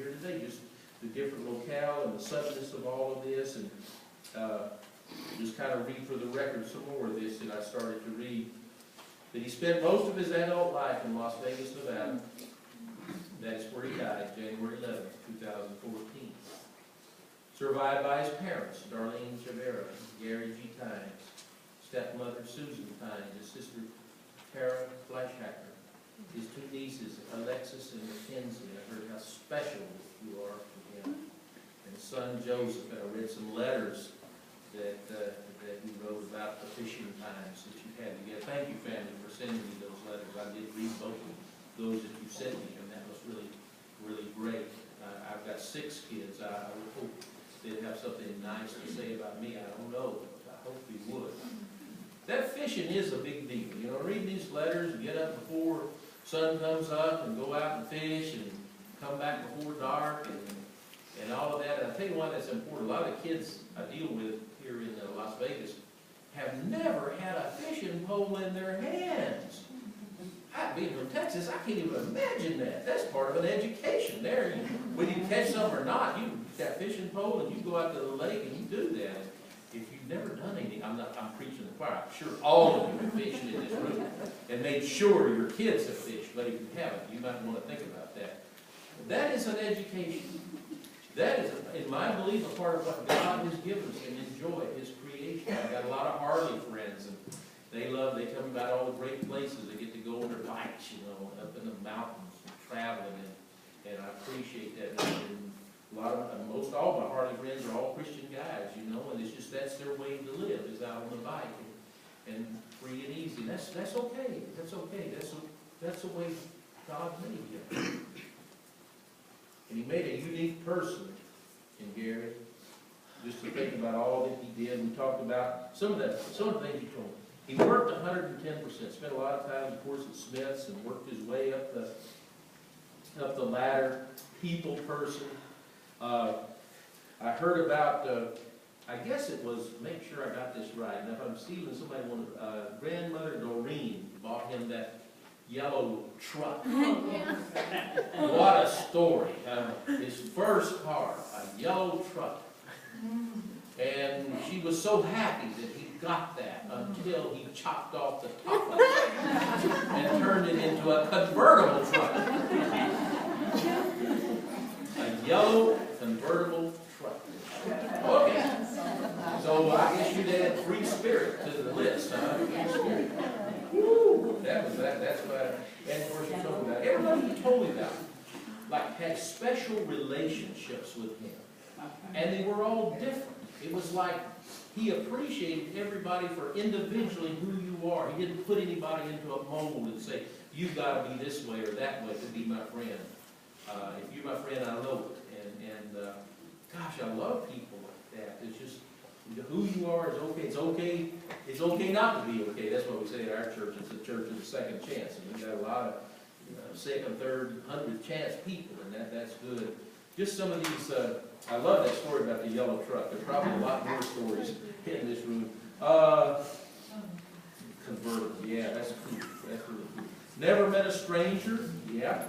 here today, just the different locale and the suddenness of all of this, and just kind of read for the record some more of this that I started to read. That he spent most of his adult life in Las Vegas, Nevada. That is where he died, January 11th, 2014. Survived by his parents, Darlene Javera, Gary G. Tynes, stepmother Susan Tynes, his sister Tara Fleischhacker, his two nieces, Alexis and Mackenzie. I heard how special you are to him. And his son Joseph, and I read some letters that he wrote about the fishing times that you had together. Thank you, family, for sending me those letters. I did read both of those that you sent me, and that was really, really great. I've got 6 kids. I would hope they'd have something nice to say about me. I don't know, but I hope they would. That fishing is a big deal. You know, read these letters and get up before sun comes up and go out and fish and come back before dark and all of that. And I'll tell you why that's important. A lot of the kids I deal with here in Las Vegas have never had a fishing pole in their hands. Being from Texas, I can't even imagine that. That's part of an education there. Whether you catch some or not, you got a fishing pole and you go out to the lake and you do that. If you've never done anything, I'm preaching to the choir. I'm sure all of you have fished in this room and made sure your kids have fished, but if you haven't, you might want to think about that. That is an education. That is, in my belief, a part of what God has given us and enjoy His creation. I've got a lot of Harley friends, and they tell me about all the great places they get to go on their bikes, you know, up in the mountains and traveling, and I appreciate that. And most all my Harley friends are all Christian guys, you know, and it's just that's their way to live, is out on the bike and free and easy. That's okay. That's okay. That's the way God made him. And He made a unique person in Gary. Just to think about all that he did. We talked about some of the things he told me. He worked 110%. Spent a lot of time, of course, at Smith's and worked his way up the ladder. People person. I heard about. I guess it was. Make sure I got this right. And if I'm stealing, somebody wanted. Grandmother Doreen bought him that yellow truck. What a story. His first car, a yellow truck. And she was so happy that he got that until he chopped off the top of it and turned it into a convertible truck. A yellow convertible truck. Okay. So I guess you'd add free spirit to the list, huh? Free spirit. Woo! That's what and of course you told me about. Everybody you told me about, like, had special relationships with him. And they were all different. It was like he appreciated everybody for individually who you are. He didn't put anybody into a mold and say, you've got to be this way or that way to be my friend. If you're my friend, I know it. And gosh, I love people like that. It's just, who you are is okay. It's okay not to be okay. That's what we say at our church. It's a church of the second chance. And we've got a lot of second, third, 100th chance people, and that's good. Just some of these, I love that story about the yellow truck. There's probably a lot more stories in this room. Convertible, yeah, that's cool. That's really cool. Never met a stranger, yeah.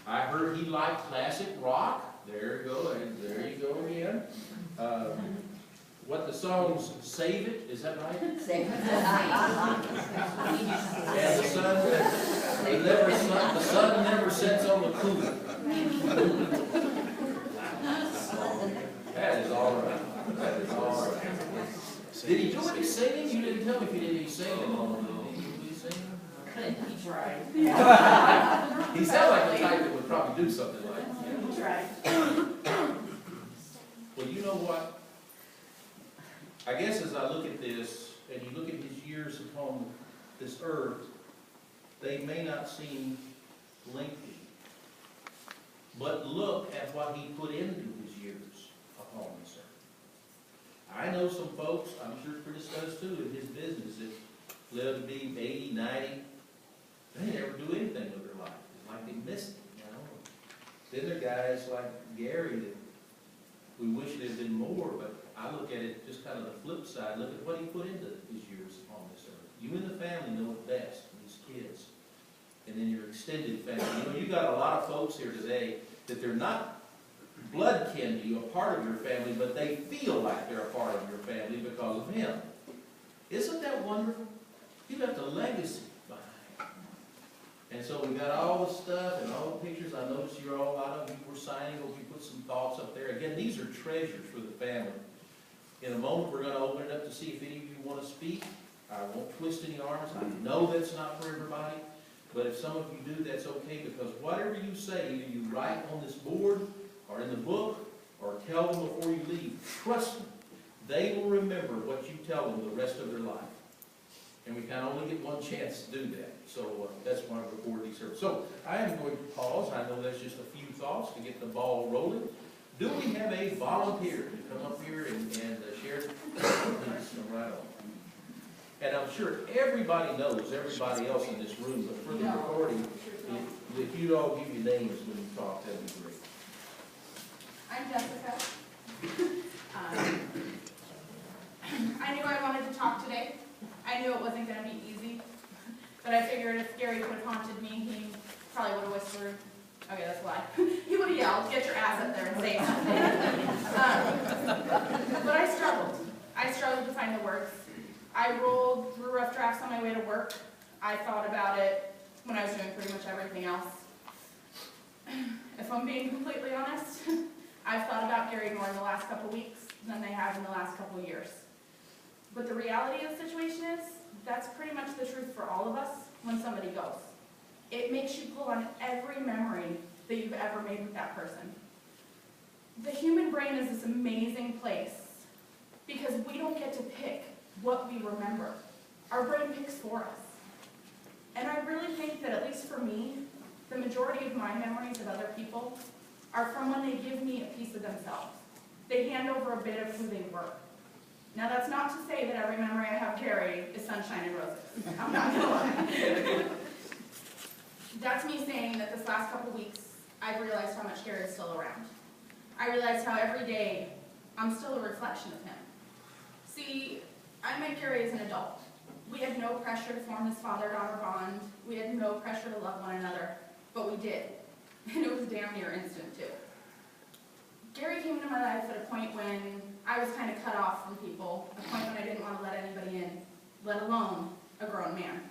I heard he liked classic rock. There you go, there you go again. What the songs, Save It, is that right? Save it. And the sun never sets on the cooler. That is all right. That is all right. Did he do any singing? You didn't tell me if he did any singing. Did he sing? He tried. He sounds like the type that would probably do something like that. He tried. Well, you know what? I guess as I look at this, and you look at his years upon this earth, they may not seem lengthy. But look at what he put into his years upon this earth. I know some folks, I'm sure Chris does too, in his business that live to be 80, 90. They never do anything with their life. It's like they missed it, you know. Then there are guys like Gary that we wish there had been more, but I look at it just kind of the flip side. Look at what he put into his years upon this earth. You and the family know it best, these kids. And then your extended family. You know, you got a lot of folks here today that they're not blood kin to you, a part of your family, but they feel like they're a part of your family because of him. Isn't that wonderful? He left a legacy behind. And so we got all the stuff and all the pictures. I noticed you're all, a lot of you were signing. Hope you put some thoughts up there. Again, these are treasures for the family. In a moment, we're going to open it up to see if any of you want to speak. I won't twist any arms. I know that's not for everybody. But if some of you do, that's okay, because whatever you say, either you write on this board or in the book or tell them before you leave, trust me, they will remember what you tell them the rest of their life. And we can only get one chance to do that. So that's why we record these here. So I am going to pause. I know that's just a few thoughts to get the ball rolling. Do we have a volunteer to come up here and share? Please come right on. And I'm sure everybody knows everybody else in this room, but for the recording, if you'd all give your names when you talk, that'd be great. I'm Jessica. I knew I wanted to talk today. I knew it wasn't going to be easy, but I figured if Gary would have haunted me, he probably would have whispered. Okay, that's a lie. He would have yelled, "Get your ass up there and say something." But I struggled. I struggled to find the words. I rolled through rough drafts on my way to work. I thought about it when I was doing pretty much everything else. If I'm being completely honest, I've thought about Gary more in the last couple weeks than I have in the last couple years. But the reality of the situation is, that's pretty much the truth for all of us when somebody goes. It makes you pull on every memory that you've ever made with that person. The human brain is this amazing place because we don't get to pick what we remember. Our brain picks for us. And I really think that, at least for me, the majority of my memories of other people are from when they give me a piece of themselves. They hand over a bit of who they were. Now, that's not to say that every memory I have Gary is sunshine and roses. I'm not going to lie. That's me saying that this last couple weeks, I've realized how much Gary is still around. I realized how every day I'm still a reflection of him. See, I met Gary as an adult. We had no pressure to form this father-daughter bond. We had no pressure to love one another, but we did. And it was damn near instant, too. Gary came into my life at a point when I was kind of cut off from people, a point when I didn't want to let anybody in, let alone a grown man.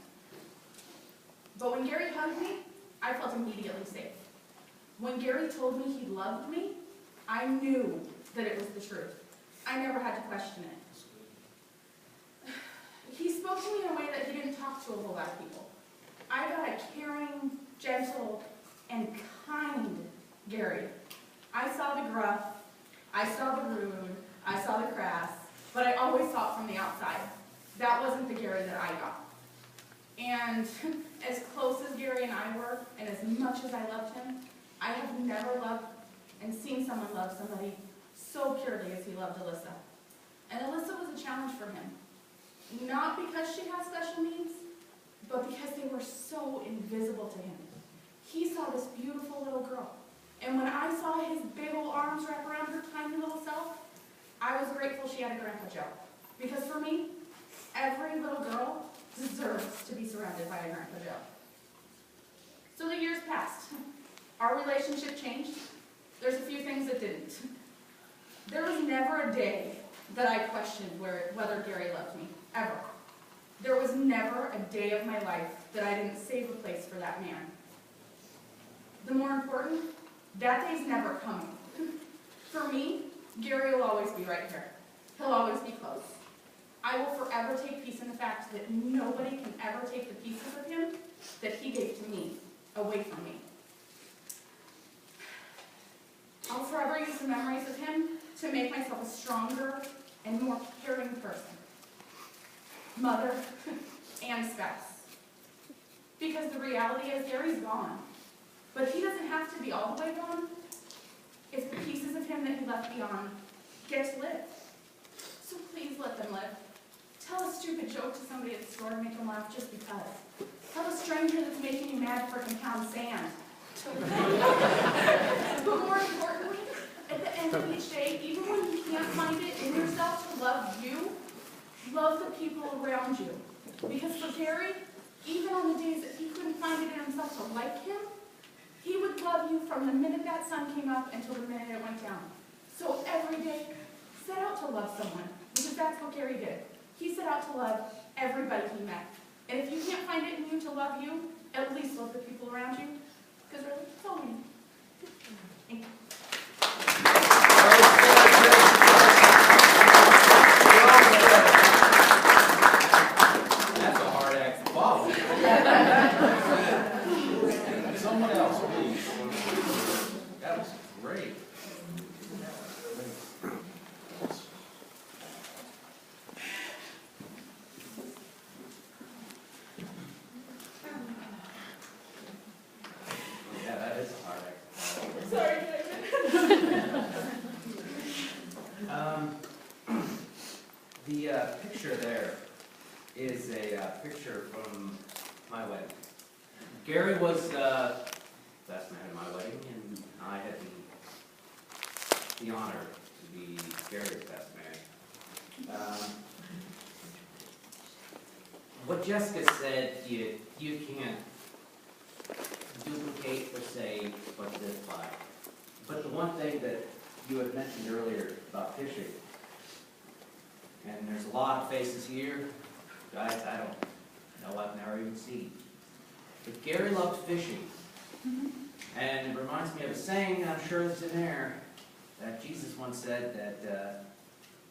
But when Gary hugged me, I felt immediately safe. When Gary told me he loved me, I knew that it was the truth. I never had to question it. He spoke to me in a way that he didn't talk to a whole lot of people. I got a caring, gentle, and kind Gary. I saw the gruff, I saw the rude, I saw the crass, but I always saw it from the outside. That wasn't the Gary that I got. And as close as Gary and I were, and as much as I loved him, I have never loved and seen someone love somebody so purely as he loved Alyssa. And Alyssa was a challenge for him. Not because she has special needs, but because they were so invisible to him. He saw this beautiful little girl. And when I saw his big old arms wrap around her tiny little self, I was grateful she had a Grandpa Joe. Because for me, every little girl deserves to be surrounded by a Grandpa Joe. So the years passed. Our relationship changed. There's a few things that didn't. There was never a day that I questioned whether Gary loved me, ever. There was never a day of my life that I didn't save a place for that man. The more important, that day's never coming. For me, Gary will always be right here. He'll always be close. I will forever take peace in the fact that nobody can ever take the pieces of him that he gave to me away from me. I'll forever use the memories of him to make myself a stronger and more caring person, mother, and spouse. Because the reality is Gary's gone, but he doesn't have to be all the way gone if the pieces of him that he left beyond get to live. So please let them live. Tell a stupid joke to somebody at the store to make them laugh just because. Tell a stranger that's making you mad for pound sand. But more importantly, at the end of each day, even when you can't find it in yourself to love you, love the people around you. Because for Gary, even on the days that he couldn't find it in himself to like him, he would love you from the minute that sun came up until the minute it went down. around. So every day, set out to love someone, because that's what Gary did. He set out to love everybody he met. And if you can't find it in you to love you, at least love the people around you, because really, it's all we need. Thank you. That's a hard act to follow. Someone else, please. That was great. Yeah, that is a hard act to follow. Sorry, The picture there is a picture from my wedding. Gary was best man at my wedding, and I had the honor to be Gary's best man. What Jessica said, you can't duplicate per se, but live by. But the one thing that you had mentioned earlier about fishing, and there's a lot of faces here, guys I don't know, I've never even seen. But Gary loved fishing. And it reminds me of a saying, I'm sure it's in there, that Jesus once said that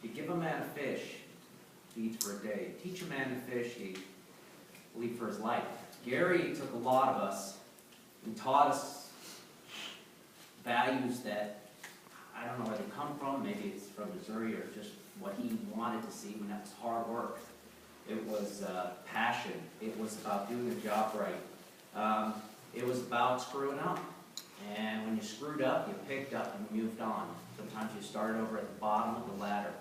you give a man a fish, he eats for a day. Teach a man to fish, he will eat for his life. Gary took a lot of us and taught us values that I don't know where they come from. Maybe it's from Missouri or just what he wanted to see when that was hard work. It was passion. It was about doing the job right. It was about screwing up. And when you screwed up, you picked up and moved on. Sometimes you started over at the bottom of the ladder.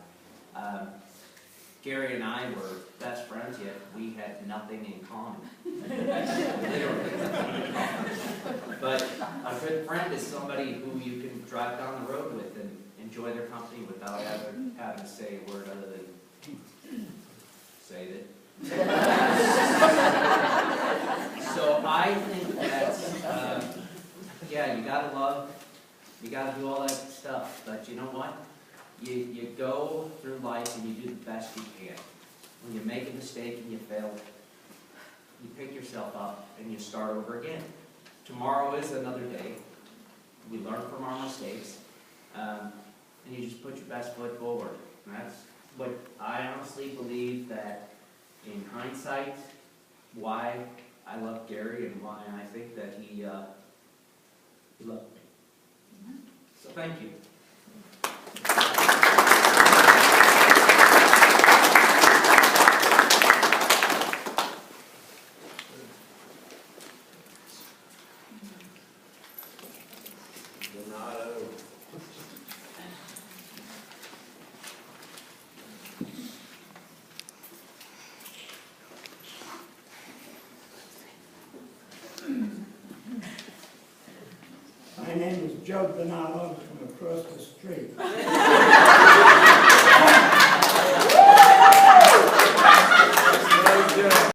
Gary and I were best friends, yet we had nothing in common. Literally nothing in common. But a good friend is somebody who you can drive down the road with and enjoy their company without having to say a word other than say that. So I think that, yeah, you gotta love, you gotta do all that stuff, but you know what? You go through life and you do the best you can. When you make a mistake and you fail, you pick yourself up and you start over again. Tomorrow is another day. We learn from our mistakes, and you just put your best foot forward. And that's what I honestly believe, that in hindsight, why I love Gary and why I think that he loved me. So thank you. My name is Joe Donato from across the street.